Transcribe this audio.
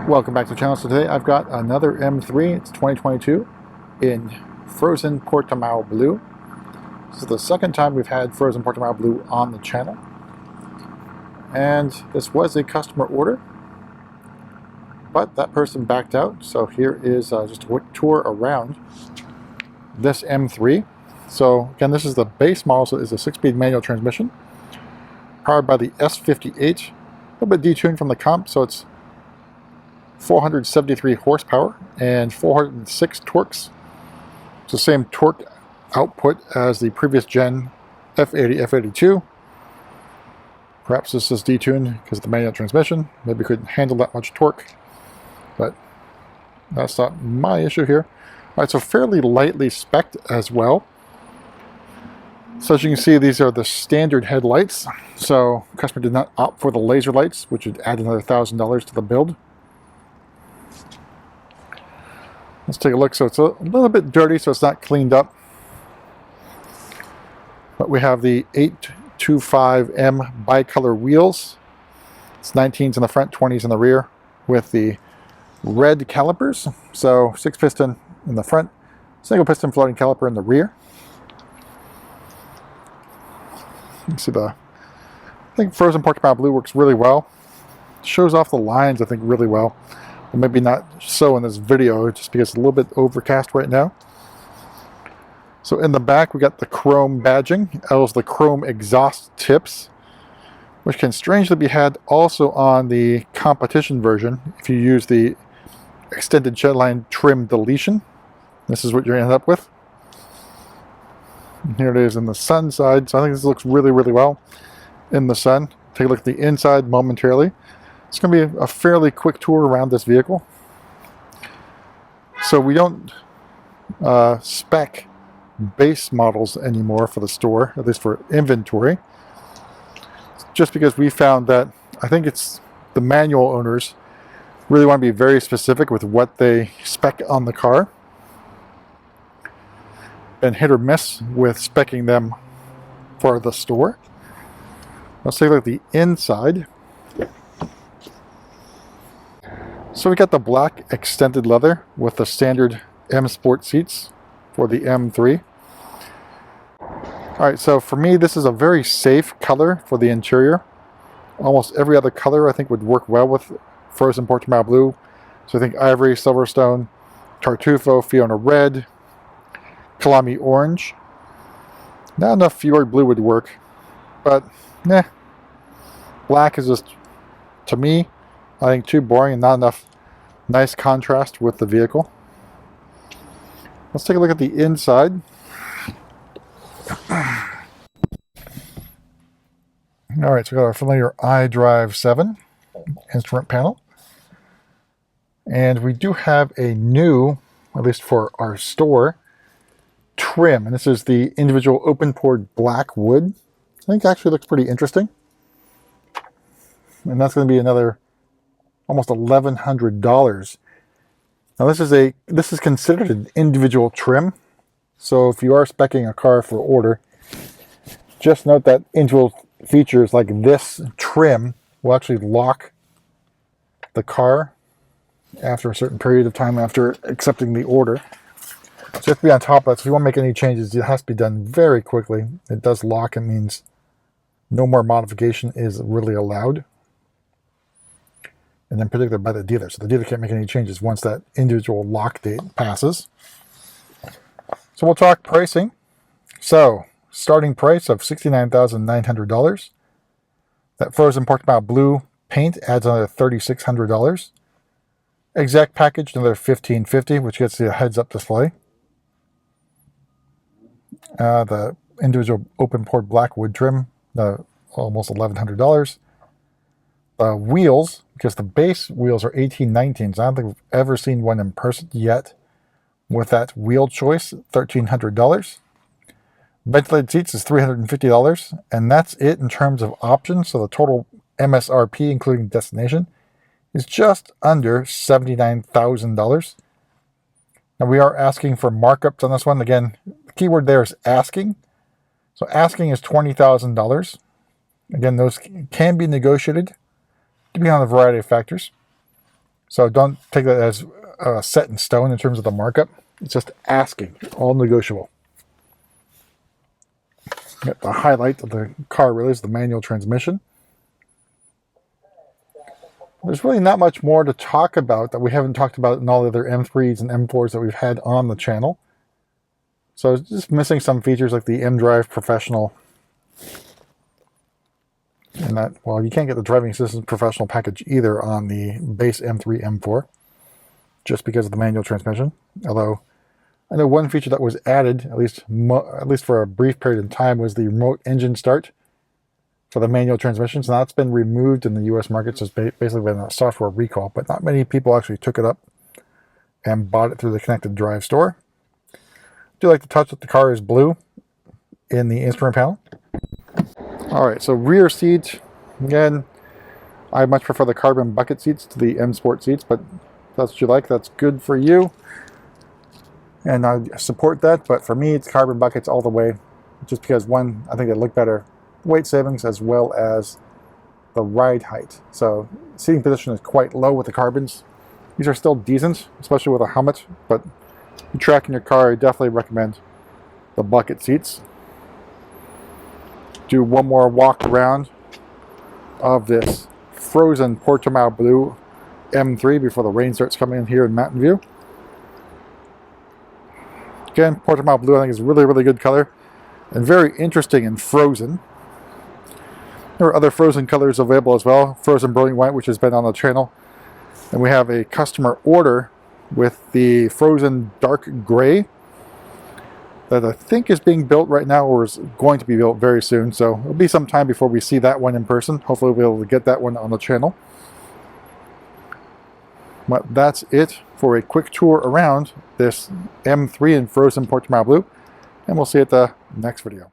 Welcome back to the channel. So today I've got another M3. It's 2022 in Frozen Portimao Blue. This is the second time we've had Frozen Portimao Blue on the channel. And this was a customer order, but that person backed out. So here is just a tour around this M3. So again, this is the base model, so it's a 6-speed manual transmission, powered by the S58. A little bit detuned from the comp, so it's 473 horsepower and 406 torques. It's the same torque output as the previous gen F80, F82. Perhaps this is detuned because of the manual transmission. Maybe couldn't handle that much torque, but that's not my issue here. All right, so fairly lightly spec'd as well. So as you can see, these are the standard headlights. So customer did not opt for the laser lights, which would add another $1,000 to the build. Let's take a look. So it's a little bit dirty, so it's not cleaned up. But we have the 825M bicolor wheels. It's 19s in the front, 20s in the rear, with the red calipers. So 6-piston in the front, single piston floating caliper in the rear. You can see I think Frozen Portimao Blue works really well. Shows off the lines, I think, really well. Well, maybe not so in this video, just because it's a little bit overcast right now. So in the back, we got the chrome badging, as well as the chrome exhaust tips, which can strangely be had also on the competition version if you use the extended shed-line trim deletion. This is what you're going to end up with. And here it is in the sun side. So I think this looks really, really well in the sun. Take a look at the inside momentarily. It's going to be a fairly quick tour around this vehicle. So we don't spec base models anymore for the store, at least for inventory. Just because we found that, I think it's the manual owners really want to be very specific with what they spec on the car. And hit or miss with speccing them for the store. Let's take a look at the inside. So we got the black extended leather with the standard M Sport seats for the M3. Alright, so for me this is a very safe color for the interior. Almost every other color I think would work well with Frozen Portimao Blue. So I think Ivory, Silverstone, Tartufo, Fiona Red, Kalami Orange. Not enough Fjord Blue would work, but black is just, to me, I think too boring and not enough nice contrast with the vehicle. Let's take a look at the inside. Alright, so we got our familiar iDrive 7 instrument panel. And we do have a new, at least for our store, trim. And this is the individual open-pored black wood. I think it actually looks pretty interesting. And that's going to be another almost $1,100. Now this is considered an individual trim. So if you are speccing a car for order, just note that individual features like this trim will actually lock the car after a certain period of time after accepting the order. So you have to be on top of that. So if you want to make any changes, it has to be done very quickly. It does lock. It means no more modification is really allowed. And then particularly by the dealer. So the dealer can't make any changes once that individual lock date passes. So we'll talk pricing. So starting price of $69,900. That Frozen Portimao Blue paint adds another $3,600. Exec package another $1,550, which gets you a heads-up display. The individual open-pored black wood trim, almost $1,100. Wheels, because the base wheels are 1819s. I don't think we've ever seen one in person yet with that wheel choice, $1,300. Ventilated seats is $350, and that's it in terms of options. So the total MSRP, including destination, is just under $79,000. Now we are asking for markups on this one. Again, the keyword there is asking. So asking is $20,000. Again, those can be negotiated depending on a variety of factors. So don't take that as set in stone in terms of the markup. It's just asking, all negotiable. The highlight of the car really is the manual transmission. There's really not much more to talk about that we haven't talked about in all the other M3s and M4s that we've had on the channel. So it's just missing some features like the mDrive Professional. And that, well, you can't get the Driving Assistance Professional package either on the base M3, M4, just because of the manual transmission. Although, I know one feature that was added, at least for a brief period of time, was the remote engine start for the manual transmissions. Now that's been removed in the US market, so it's basically been a software recall, but not many people actually took it up and bought it through the Connected Drive store. I do like the touch that the car is blue in the instrument panel. Alright, so rear seats, again, I much prefer the carbon bucket seats to the M Sport seats, but if that's what you like, that's good for you. And I support that, but for me, it's carbon buckets all the way, just because, one, I think they look better, weight savings, as well as the ride height. So seating position is quite low with the carbons. These are still decent, especially with a helmet, but if you're tracking your car, I definitely recommend the bucket seats. Do one more walk around of this Frozen Portimao Blue M3 before the rain starts coming in here in Mountain View. Again, Portimao Blue I think is a really, really good color and very interesting in Frozen. There are other Frozen colors available as well. Frozen Brilliant White, which has been on the channel. And we have a customer order with the Frozen Dark Gray that I think is being built right now or is going to be built very soon. So it'll be some time before we see that one in person. Hopefully we'll be able to get that one on the channel. But that's it for a quick tour around this M3 in Frozen Portimao Blue. And we'll see you at the next video.